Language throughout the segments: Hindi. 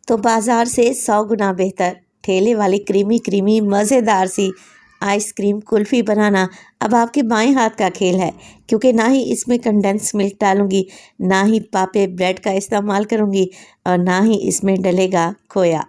तो बाज़ार से 100 गुना बेहतर ठेले वाली क्रीमी क्रीमी मज़ेदार सी आइसक्रीम कुल्फ़ी बनाना अब आपके बाएं हाथ का खेल है, क्योंकि ना ही इसमें कंडेंस मिल्क डालूंगी, ना ही पापे ब्रेड का इस्तेमाल करूंगी और ना ही इसमें डलेगा खोया।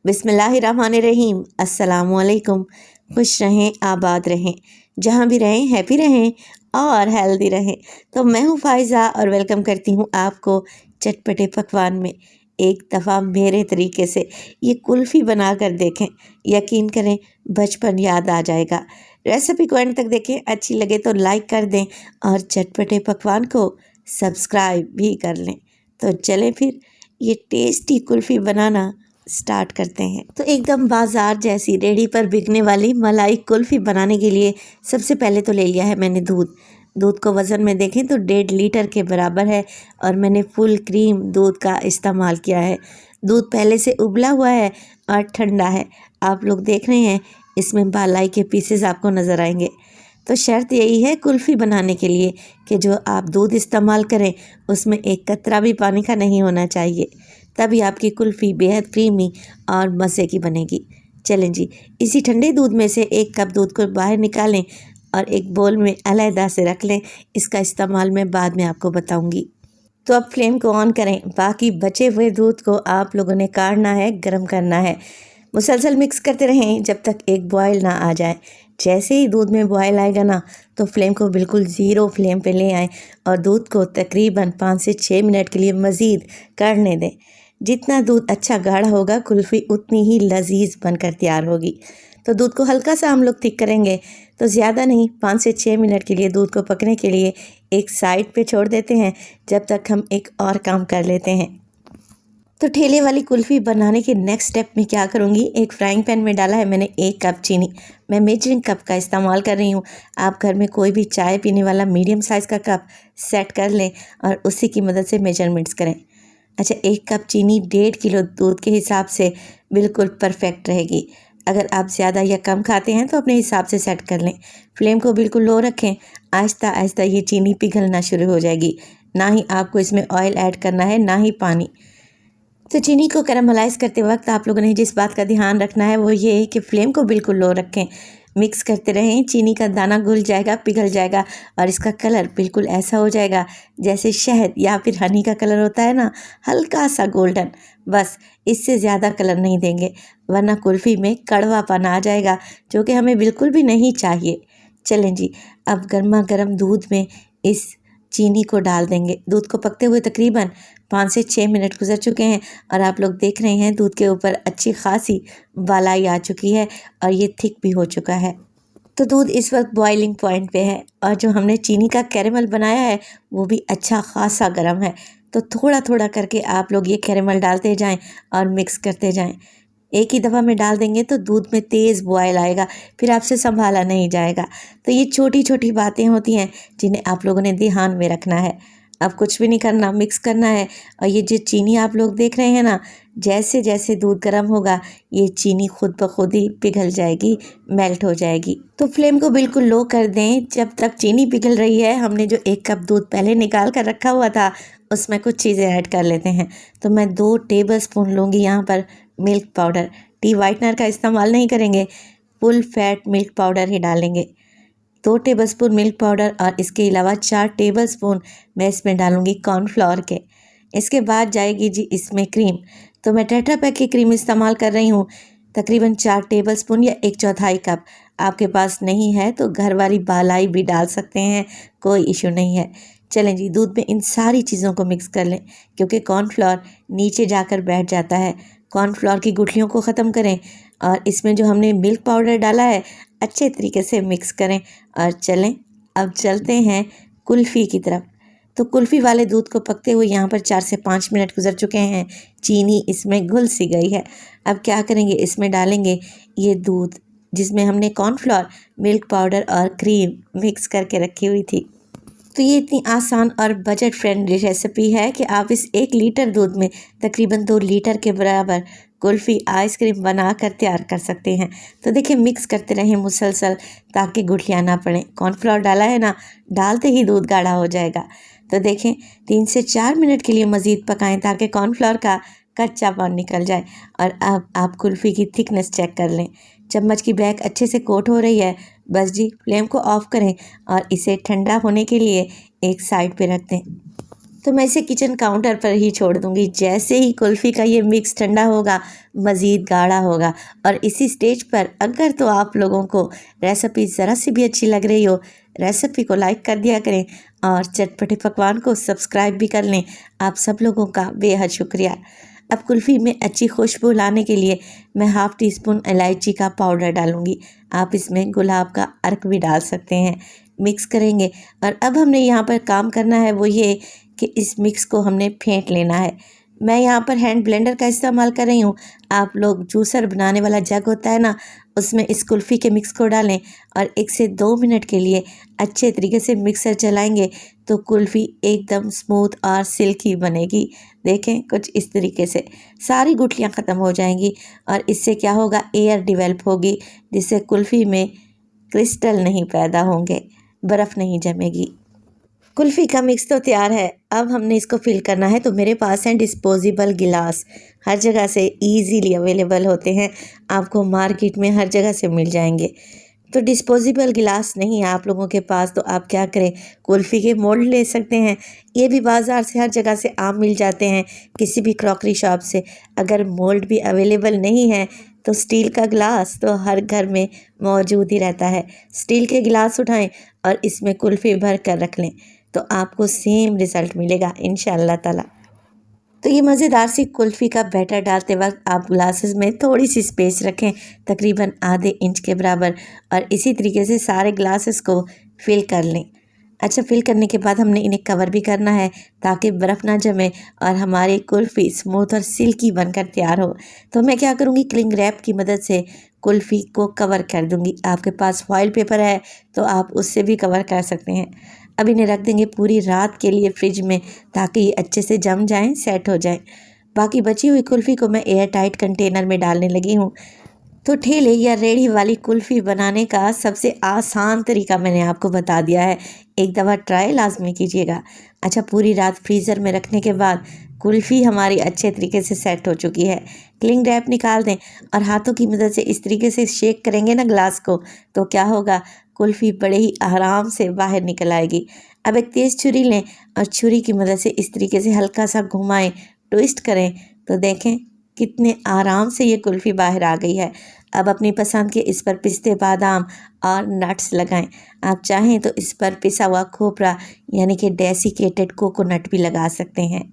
बिस्मिल्लाहिर्रहमानिर्रहीम, अस्सलामुअलैकुम। खुश रहें, आबाद रहें, जहाँ भी रहें हैप्पी रहें और हेल्दी रहें। तो मैं हूँ फ़ाइज़ा और वेलकम करती हूँ आपको चटपटे पकवान में। एक दफ़ा मेरे तरीके से ये कुल्फ़ी बना कर देखें, यकीन करें बचपन याद आ जाएगा। रेसिपी को एंड तक देखें, अच्छी लगे तो लाइक कर दें और चटपटे पकवान को सब्सक्राइब भी कर लें। तो चलें फिर ये टेस्टी कुल्फ़ी बनाना स्टार्ट करते हैं। तो एकदम बाज़ार जैसी रेडी पर बिकने वाली मलाई कुल्फ़ी बनाने के लिए सबसे पहले तो ले लिया है मैंने दूध। दूध को वज़न में देखें तो 1.5 लीटर के बराबर है और मैंने फुल क्रीम दूध का इस्तेमाल किया है। दूध पहले से उबला हुआ है और ठंडा है। आप लोग देख रहे हैं इसमें मलाई के पीसेस आपको नज़र आएंगे। तो शर्त यही है कुल्फ़ी बनाने के लिए कि जो आप दूध इस्तेमाल करें उसमें एक कतरा भी पानी का नहीं होना चाहिए, तभी आपकी कुल्फ़ी बेहद क्रीमी और मज़े की बनेगी। चलें जी, इसी ठंडे दूध में से 1 कप दूध को बाहर निकालें और एक बोल में अलहदा से रख लें। इसका इस्तेमाल मैं बाद में आपको बताऊंगी। तो अब फ्लेम को ऑन करें। बाकी बचे हुए दूध को आप लोगों ने काढ़ना है, गर्म करना है। मुसलसल मिक्स करते रहें जब तक एक बॉयल ना आ जाए। जैसे ही दूध में बॉयल आएगा ना, तो फ्लेम को बिल्कुल ज़ीरो फ्लेम पे ले आएँ और दूध को तकरीबन 5 से 6 मिनट के लिए मज़ीद काढ़ने दें। जितना दूध अच्छा गाढ़ा होगा कुल्फ़ी उतनी ही लजीज बनकर तैयार होगी। तो दूध को हल्का सा हम लोग थिक करेंगे, तो ज़्यादा नहीं, 5 से 6 मिनट के लिए दूध को पकने के लिए एक साइड पे छोड़ देते हैं, जब तक हम एक और काम कर लेते हैं। तो ठेले वाली कुल्फ़ी बनाने के नेक्स्ट स्टेप में क्या करूँगी, एक फ्राइंग पैन में डाला है मैंने 1 कप चीनी। मैं मेजरिंग कप का इस्तेमाल कर रही हूँ। आप घर में कोई भी चाय पीने वाला मीडियम साइज़ का कप सेट कर लें और उसी की मदद से मेजरमेंट्स करें। अच्छा, 1 कप चीनी 1.5 किलो दूध के हिसाब से बिल्कुल परफेक्ट रहेगी। अगर आप ज़्यादा या कम खाते हैं तो अपने हिसाब से सेट कर लें। फ्लेम को बिल्कुल लो रखें। आहिस्ता आहिस्ता ये चीनी पिघलना शुरू हो जाएगी। ना ही आपको इसमें ऑयल ऐड करना है, ना ही पानी। तो चीनी को कैरामलाइज़ करते वक्त आप लोगों ने जिस बात का ध्यान रखना है वो ये है कि फ्लेम को बिल्कुल लो रखें। मिक्स करते रहें, चीनी का दाना घुल जाएगा, पिघल जाएगा और इसका कलर बिल्कुल ऐसा हो जाएगा जैसे शहद या फिर हनी का कलर होता है ना, हल्का सा गोल्डन। बस इससे ज़्यादा कलर नहीं देंगे, वरना कुल्फ़ी में कड़वापन आ जाएगा, जो कि हमें बिल्कुल भी नहीं चाहिए। चलें जी, अब गर्मा गर्म दूध में इस चीनी को डाल देंगे। दूध को पकते हुए तकरीबन 5 से 6 मिनट गुजर चुके हैं और आप लोग देख रहे हैं दूध के ऊपर अच्छी खासी मलाई आ चुकी है और ये थिक भी हो चुका है। तो दूध इस वक्त बॉइलिंग पॉइंट पे है और जो हमने चीनी का कैरेमल बनाया है वो भी अच्छा खासा गर्म है। तो थोड़ा थोड़ा करके आप लोग ये कैरेमल डालते जाएं और मिक्स करते जाएं। एक ही दफ़ा में डाल देंगे तो दूध में तेज़ बॉयल आएगा, फिर आपसे संभाला नहीं जाएगा। तो ये छोटी छोटी बातें होती हैं जिन्हें आप लोगों ने ध्यान में रखना है। अब कुछ भी नहीं करना, मिक्स करना है। और ये जो चीनी आप लोग देख रहे हैं ना, जैसे जैसे दूध गर्म होगा ये चीनी खुद ब खुद ही पिघल जाएगी, मेल्ट हो जाएगी। तो फ्लेम को बिल्कुल लो कर दें। जब तक चीनी पिघल रही है, हमने जो 1 कप दूध पहले निकाल कर रखा हुआ था उसमें कुछ चीज़ें ऐड कर लेते हैं। तो मैं 2 टेबल स्पून लूँगी यहाँ पर मिल्क पाउडर। टी वाइटनर का इस्तेमाल नहीं करेंगे, फुल फैट मिल्क पाउडर ही डालेंगे। 2 टेबलस्पून मिल्क पाउडर और इसके अलावा 4 टेबलस्पून मैं इसमें डालूँगी कॉर्नफ्लोर के। इसके बाद जाएगी जी इसमें क्रीम। तो मैं टेट्रा पैक की क्रीम इस्तेमाल कर रही हूँ, तकरीबन 4 टेबलस्पून या 1/4 कप। आपके पास नहीं है तो घर वाली बालाई भी डाल सकते हैं, कोई इशू नहीं है। चलें जी, दूध में इन सारी चीज़ों को मिक्स कर लें, क्योंकि कॉर्नफ्लोर नीचे जाकर बैठ जाता है। कॉर्नफ्लोर की गुठलियों को ख़त्म करें और इसमें जो हमने मिल्क पाउडर डाला है अच्छे तरीके से मिक्स करें और चलें अब चलते हैं कुल्फ़ी की तरफ। तो कुल्फ़ी वाले दूध को पकते हुए यहाँ पर 4 से 5 मिनट गुजर चुके हैं। चीनी इसमें घुल सी गई है। अब क्या करेंगे, इसमें डालेंगे ये दूध जिसमें हमने कॉर्नफ्लोर, मिल्क पाउडर और क्रीम मिक्स करके रखी हुई थी। तो ये इतनी आसान और बजट फ्रेंडली रेसिपी है कि आप इस 1 लीटर दूध में तकरीबन 2 लीटर के बराबर कुल्फ़ी आइसक्रीम बना कर तैयार कर सकते हैं। तो देखिए, मिक्स करते रहें मुसलसल ताकि गुठलियाँ ना पड़ें। कॉर्नफ्लोर डाला है ना, डालते ही दूध गाढ़ा हो जाएगा। तो देखें, 3 से 4 मिनट के लिए मज़ीद पकाएं ताकि कॉर्नफ्लोर का कच्चापन निकल जाए। और अब आप कुल्फ़ी की थिकनेस चेक कर लें। चम्मच की बैक अच्छे से कोट हो रही है। बस जी फ्लेम को ऑफ़ करें और इसे ठंडा होने के लिए एक साइड पे रख दें। तो मैं इसे किचन काउंटर पर ही छोड़ दूँगी। जैसे ही कुल्फ़ी का ये मिक्स ठंडा होगा, मज़ीद गाढ़ा होगा। और इसी स्टेज पर अगर तो आप लोगों को रेसिपी ज़रा सी भी अच्छी लग रही हो, रेसिपी को लाइक कर दिया करें और चटपटे पकवान को सब्सक्राइब भी कर लें। आप सब लोगों का बेहद शुक्रिया। अब कुल्फ़ी में अच्छी खुशबू लाने के लिए मैं हाफ़ टी स्पून इलायची का पाउडर डालूँगी। आप इसमें गुलाब का अर्क भी डाल सकते हैं। मिक्स करेंगे और अब हमने यहाँ पर काम करना है वो ये कि इस मिक्स को हमने फेंट लेना है। मैं यहाँ पर हैंड ब्लेंडर का इस्तेमाल कर रही हूँ। आप लोग जूसर बनाने वाला जग होता है ना, उसमें इस कुल्फ़ी के मिक्स को डालें और 1 से 2 मिनट के लिए अच्छे तरीके से मिक्सर चलाएंगे तो कुल्फ़ी एकदम स्मूथ और सिल्की बनेगी। देखें कुछ इस तरीके से सारी गुठलियाँ ख़त्म हो जाएंगी और इससे क्या होगा, एयर डिवेल्प होगी जिससे कुल्फ़ी में क्रिस्टल नहीं पैदा होंगे, बर्फ़ नहीं जमेगी। कुल्फ़ी का मिक्स तो तैयार है। अब हमने इसको फिल करना है। तो मेरे पास हैं डिस्पोजेबल गिलास, हर जगह से इजीली अवेलेबल होते हैं, आपको मार्केट में हर जगह से मिल जाएंगे। तो डिस्पोजेबल गिलास नहीं है आप लोगों के पास तो आप क्या करें, कुल्फ़ी के मोल्ड ले सकते हैं। ये भी बाज़ार से हर जगह से आम मिल जाते हैं, किसी भी क्रॉकरी शॉप से। अगर मोल्ड भी अवेलेबल नहीं है तो स्टील का गिलास तो हर घर में मौजूद ही रहता है। स्टील के गिलास उठाएं और इसमें कुल्फ़ी भर कर रख लें तो आपको सेम रिज़ल्ट मिलेगा इंशाअल्लाह ताला। तो ये मज़ेदार सी कुल्फ़ी का बैटर डालते वक्त आप ग्लासेस में थोड़ी सी स्पेस रखें, तकरीबन आधे इंच के बराबर, और इसी तरीके से सारे ग्लासेस को फिल कर लें। अच्छा, फिल करने के बाद हमने इन्हें कवर भी करना है ताकि बर्फ़ ना जमे और हमारी कुल्फ़ी स्मूथ और सिल्की बनकर तैयार हो। तो मैं क्या करूँगी, क्लिंग रैप की मदद से कुल्फ़ी को कवर कर दूँगी। आपके पास फॉइल पेपर है तो आप उससे भी कवर कर सकते हैं। अब इन्हें रख देंगे पूरी रात के लिए फ्रिज में ताकि ये अच्छे से जम जाएं, सेट हो जाएं। बाकी बची हुई कुल्फ़ी को मैं एयर टाइट कंटेनर में डालने लगी हूँ। तो ठेले या रेहड़ी वाली कुल्फ़ी बनाने का सबसे आसान तरीका मैंने आपको बता दिया है, एक दफ़ा ट्राई लाजमी कीजिएगा। अच्छा, पूरी रात फ्रीज़र में रखने के बाद कुल्फ़ी हमारी अच्छे तरीके से सेट हो चुकी है। क्लिंग रैप निकाल दें और हाथों की मदद से इस तरीके से शेक करेंगे ना ग्लास को, तो क्या होगा, कुल्फ़ी बड़े ही आराम से बाहर निकल आएगी। अब एक तेज़ छुरी लें और छुरी की मदद से इस तरीके से हल्का सा घुमाएं, ट्विस्ट करें तो देखें कितने आराम से ये कुल्फ़ी बाहर आ गई है। अब अपनी पसंद के इस पर पिस्ते, बादाम और नट्स लगाएं। आप चाहें तो इस पर पिसा हुआ खोपरा यानी कि डेसिकेटेड कोकोनट भी लगा सकते हैं।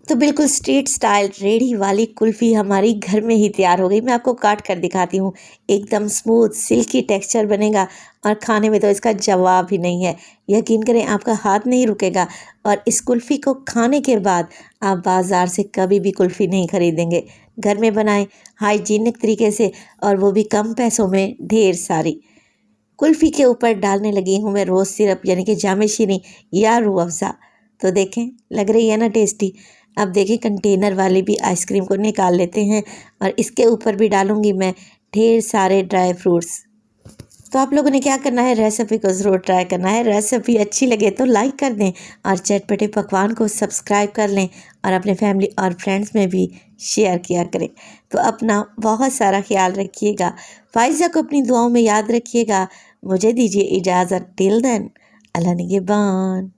तो बिल्कुल स्ट्रीट स्टाइल रेहड़ी वाली कुल्फ़ी हमारी घर में ही तैयार हो गई। मैं आपको काट कर दिखाती हूँ, एकदम स्मूथ सिल्की टेक्सचर बनेगा और खाने में तो इसका जवाब ही नहीं है। यकीन करें आपका हाथ नहीं रुकेगा और इस कुल्फ़ी को खाने के बाद आप बाज़ार से कभी भी कुल्फ़ी नहीं खरीदेंगे। घर में बनाएं हाइजीनिक तरीके से और वो भी कम पैसों में ढेर सारी। कुल्फ़ी के ऊपर डालने लगी हूँ मैं रोज़ सिरप यानी कि जामे शीनी या रूह अफ़ज़ा। तो देखें लग रही है ना टेस्टी। अब देखिए कंटेनर वाली भी आइसक्रीम को निकाल लेते हैं और इसके ऊपर भी डालूंगी मैं ढेर सारे ड्राई फ्रूट्स। तो आप लोगों ने क्या करना है, रेसिपी को ज़रूर ट्राई करना है। रेसिपी अच्छी लगे तो लाइक कर दें और चटपटे पकवान को सब्सक्राइब कर लें और अपने फैमिली और फ्रेंड्स में भी शेयर किया करें। तो अपना बहुत सारा ख्याल रखिएगा। फ़ाइज़ा को अपनी दुआओं में याद रखिएगा। मुझे दीजिए इजाज़त। टिल देन, अल्लाह निगहबान।